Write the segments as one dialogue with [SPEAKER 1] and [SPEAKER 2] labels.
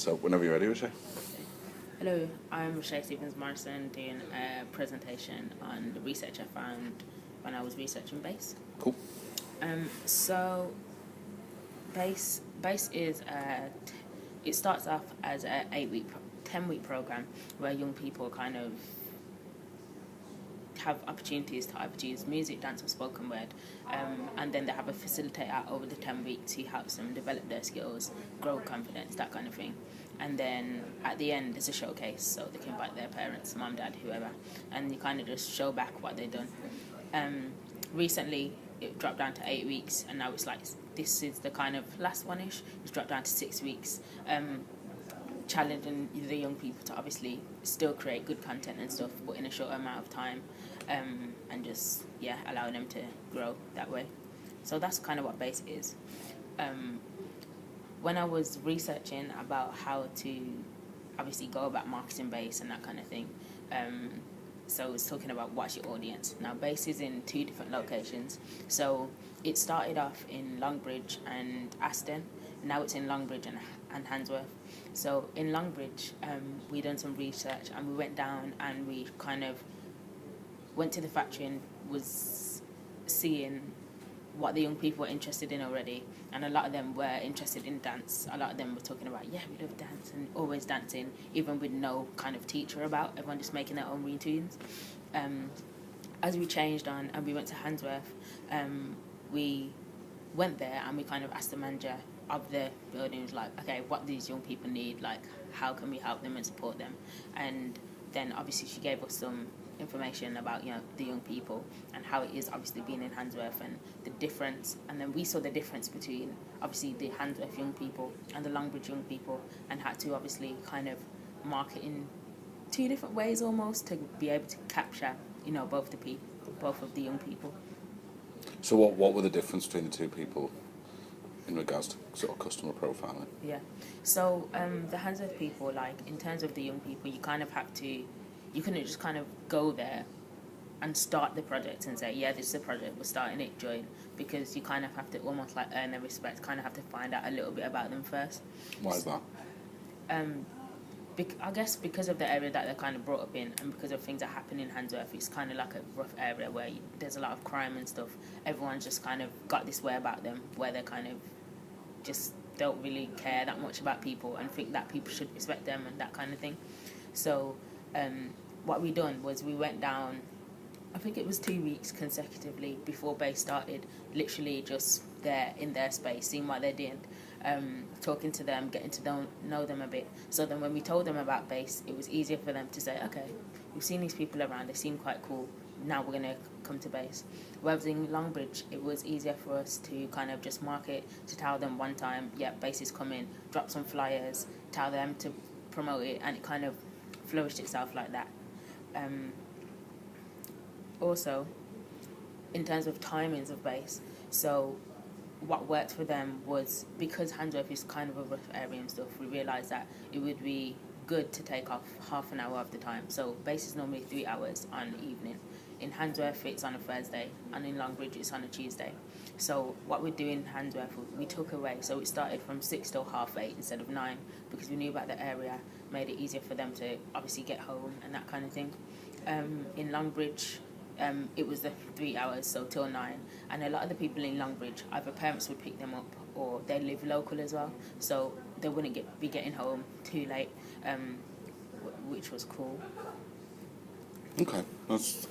[SPEAKER 1] So whenever you're ready, Roche.
[SPEAKER 2] Hello, I'm Roche Stevens-Morrison doing a presentation on the research I found when I was researching BASE.
[SPEAKER 1] Cool.
[SPEAKER 2] So BASE is it starts off as a 10-week program where young people kind of have opportunities to either choose music, dance or spoken word, and then they have a facilitator over the 10 weeks who helps them develop their skills, grow confidence, that kind of thing. And then at the end there's a showcase, so they can invite their parents, mum, dad, whoever, and you kind of just show back what they've done. Recently it dropped down to 8 weeks, and now it's like this is the kind of last one-ish. It's dropped down to 6 weeks. Challenging the young people to obviously still create good content and stuff, but in a short amount of time, and just allowing them to grow that way. So that's kind of what BASE is. When I was researching about how to obviously go about marketing BASE and that kind of thing, so I was talking about what's your audience. Now BASE is in 2 different locations. So it started off in Longbridge and Aston. Now it's in Longbridge and Handsworth. So in Longbridge, we done some research and we went down and we kind of went to the factory and was seeing what the young people were interested in already, and a lot of them were interested in dance. A lot of them were talking about, we love dance and always dancing, even with no kind of teacher about, everyone just making their own routines. As we changed on and we went to Handsworth, we went there and we kind of asked the manager of the building, like, okay, what these young people need, like how can we help them and support them. And then obviously she gave us some information about the young people and how it is obviously being in Handsworth and the difference. And then we saw the difference between obviously the Handsworth young people and the Longbridge young people, and had to obviously kind of market in 2 different ways almost to be able to capture both of the young people.
[SPEAKER 1] So what were the difference between the 2 people in regards to sort of customer profiling?
[SPEAKER 2] Yeah, so the Handsworth people, like in terms of the young people, you kind of have to, you couldn't just kind of go there and start the project and say, this is the project, we're starting it, join, because you kind of have to almost like earn their respect, kind of have to find out a little bit about them first.
[SPEAKER 1] Why is that?
[SPEAKER 2] I guess because of the area that they're kind of brought up in, and because of things that happen in Handsworth, it's kind of like a rough area where there's a lot of crime and stuff. Everyone's just kind of got this way about them where they kind of just don't really care that much about people and think that people should respect them and that kind of thing. So what we done was we went down, I think it was 2 weeks consecutively before BASE started, literally just there in their space, seeing what they did, talking to them, getting to know them a bit. So then when we told them about BASE, it was easier for them to say, okay, we've seen these people around, they seem quite cool, now we're going to come to BASE. Whereas in Longbridge, it was easier for us to kind of just market, to tell them one time, BASE is coming, drop some flyers, tell them to promote it, and it kind of flourished itself like that. Also, in terms of timings of BASE, so what worked for them was, because Handsworth is kind of a rough area and stuff, we realised that it would be good to take off half an hour of the time. So BASE is normally 3 hours on the evening. In Handsworth it's on a Thursday, and in Longbridge it's on a Tuesday. So what we do in Handsworth, we took away, so it started from 6 till 8:30 instead of 9, because we knew about the area, made it easier for them to obviously get home and that kind of thing. In Longbridge, it was the 3 hours, so till 9, and a lot of the people in Longbridge, either parents would pick them up or they live local as well, so they wouldn't be getting home too late, which was cool.
[SPEAKER 1] Okay, that's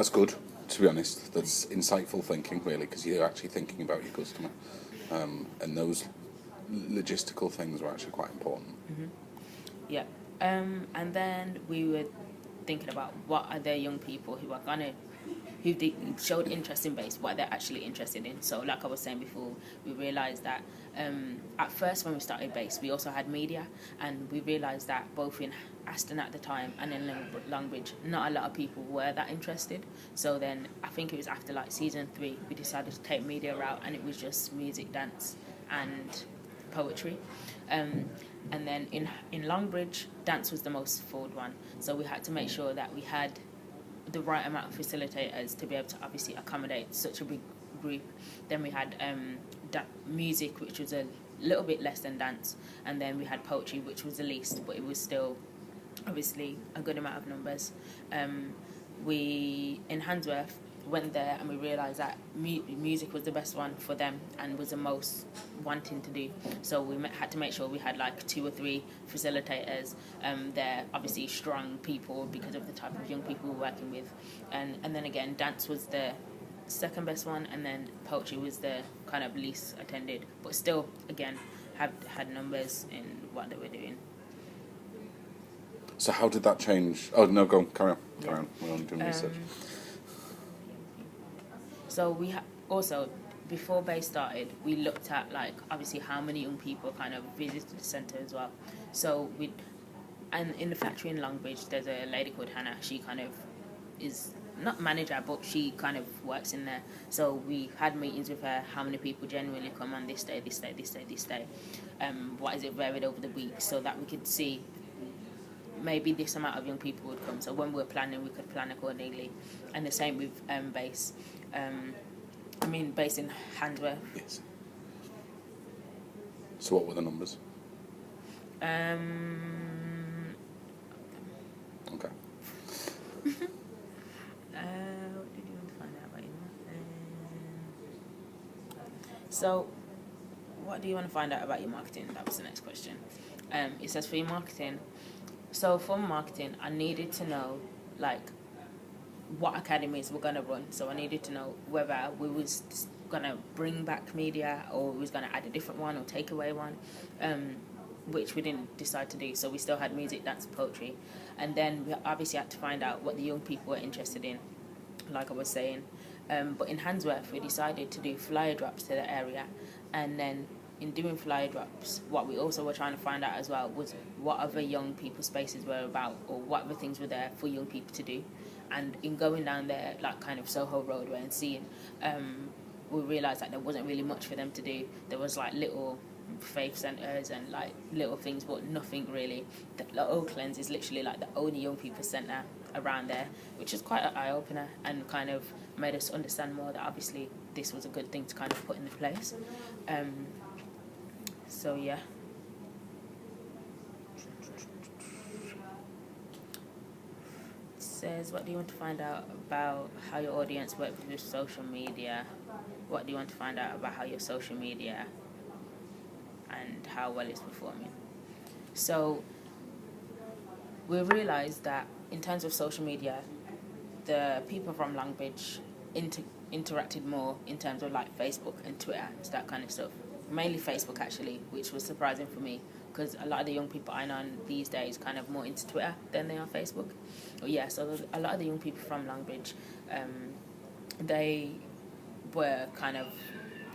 [SPEAKER 1] good, to be honest. That's insightful thinking, really, because you're actually thinking about your customer, and those logistical things are actually quite important.
[SPEAKER 2] Yeah, and then we were thinking about what are the young people who showed interest in BASE, what they're actually interested in. So like I was saying before, we realised that at first when we started BASE, we also had media, and we realised that both in Aston at the time and in Longbridge, not a lot of people were that interested. So then I think it was after like season 3, we decided to take media out, and it was just music, dance and poetry. And then in Longbridge, dance was the most forward one, so we had to make sure that we had the right amount of facilitators to be able to obviously accommodate such a big group. Then we had music, which was a little bit less than dance, and then we had poetry, which was the least, but it was still obviously a good amount of numbers. We in Handsworth went there and we realised that music was the best one for them and was the most wanting to do. So we had to make sure we had like 2 or 3 facilitators. They're obviously strong people because of the type of young people we're working with. And then again, dance was the second best one, and then poetry was the kind of least attended. But still, again, had numbers in what they were doing.
[SPEAKER 1] So how did that change? Oh, no, go on, carry on. We're only doing research.
[SPEAKER 2] So we also, before Bay started, we looked at like obviously how many young people kind of visited the centre as well. So and in the factory in Longbridge, there's a lady called Hannah. She kind of is not manager, but she kind of works in there. So we had meetings with her. How many people genuinely come on this day, this day, this day, this day? What is it varied over the week, so that we could see maybe this amount of young people would come. So when we were planning, we could plan accordingly. And the same with base. Base in Handsworth.
[SPEAKER 1] Yes. So what were the numbers?
[SPEAKER 2] Okay.
[SPEAKER 1] Okay.
[SPEAKER 2] What did you want to find out about your marketing? So, what do you want to find out about your marketing? That was the next question. It says for your marketing. So for marketing, I needed to know like what academies we're gonna run. So I needed to know whether we was gonna bring back media or we was gonna add a different one or take away one, which we didn't decide to do. So we still had music, dance, poetry, and then we obviously had to find out what the young people were interested in, like I was saying. But in Handsworth, we decided to do flyer drops to the area, and then in doing flyer drops, what we also were trying to find out as well was what other young people spaces were about, or what other things were there for young people to do. And in going down there, like kind of Soho Roadway and seeing, we realised that there wasn't really much for them to do. There was like little faith centres and like little things, but nothing really. The Oaklands is literally like the only young people centre around there, which is quite an eye-opener and kind of made us understand more that obviously this was a good thing to kind of put into place. So yeah. It says, what do you want to find out about how your audience works with social media? What do you want to find out about how your social media and how well it's performing? So we realised that in terms of social media, the people from Longbridge interacted more in terms of like Facebook and Twitter and that kind of stuff. Mainly Facebook actually, which was surprising for me because a lot of the young people I know these days kind of more into Twitter than they are Facebook. But yeah, so a lot of the young people from Longbridge, they were kind of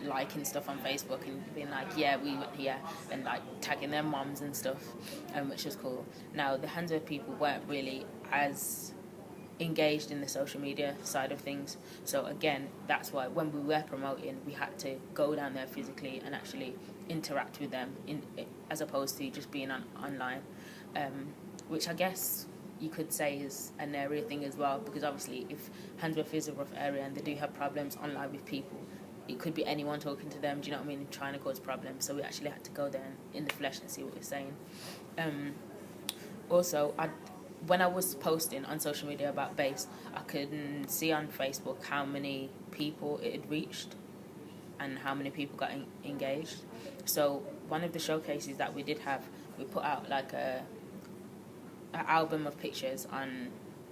[SPEAKER 2] liking stuff on Facebook and being like, yeah, we went here, and like tagging their moms and stuff, which was cool. Now the Handsworth people weren't really as engaged in the social media side of things, so again that's why when we were promoting we had to go down there physically and actually interact with them as opposed to just being online, which I guess you could say is an area thing as well, because obviously if Handsworth is a rough area and they do have problems online with people, it could be anyone talking to them, do you know what I mean, and trying to cause problems. So we actually had to go there in the flesh and see what we're saying. Also, when I was posting on social media about bass, I could see on Facebook how many people it had reached and how many people got engaged. So one of the showcases that we did have, we put out like an album of pictures on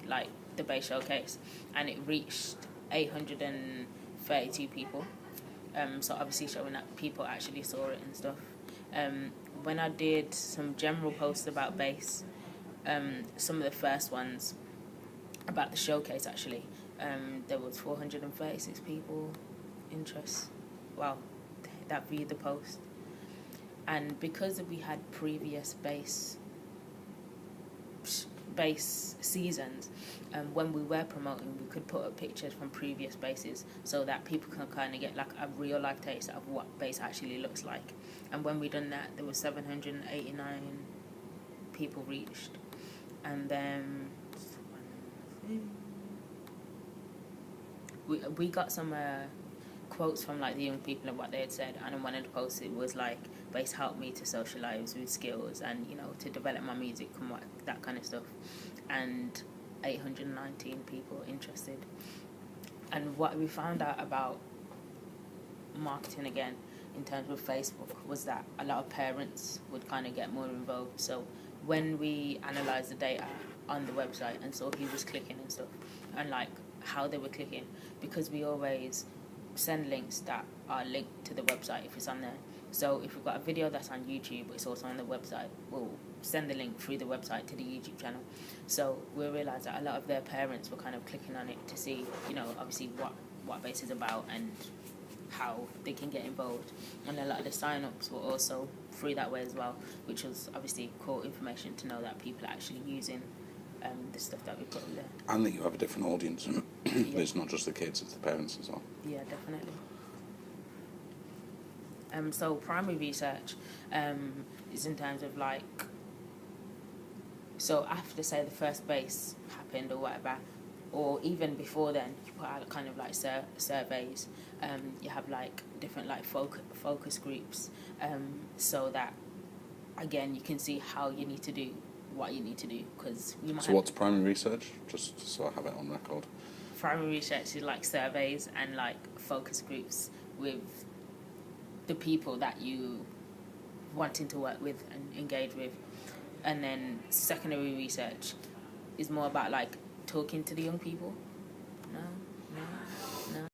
[SPEAKER 2] like the bass showcase, and it reached 832 people. So obviously showing that people actually saw it and stuff. When I did some general posts about bass, some of the first ones about the showcase actually, there was 436 people interest. Wow, that viewed the post. And because we had previous bass seasons, when we were promoting, we could put up pictures from previous bases so that people can kind of get like a real life taste of what bass actually looks like. And when we done that, there was 789 people reached. And then we got some quotes from like the young people and what they had said, and in one of the posts it was like base helped me to socialise with skills and, you know, to develop my music and that kind of stuff. And 819 people interested. And what we found out about marketing again in terms of Facebook was that a lot of parents would kind of get more involved. So when we analysed the data on the website and saw who was clicking and stuff, and like how they were clicking, because we always send links that are linked to the website if it's on there. So if we've got a video that's on YouTube but it's also on the website, we'll send the link through the website to the YouTube channel. So we realised that a lot of their parents were kind of clicking on it to see, you know, obviously what Base is about and how they can get involved. And a lot of the sign-ups were also through that way as well, which was obviously cool information to know that people are actually using the stuff that we put in there.
[SPEAKER 1] And that you have a different audience. It's not just the kids, it's the parents as well.
[SPEAKER 2] Yeah, definitely. So primary research is in terms of like, so after say the first base happened or whatever, or even before then, you put out kind of like surveys. You have like different like focus groups, so that again you can see how you need to do what you need to do, because you might.
[SPEAKER 1] So what's primary research? Just so I have it on record.
[SPEAKER 2] Primary research is like surveys and like focus groups with the people that you wanting to work with and engage with. And then secondary research is more about like talking to the young people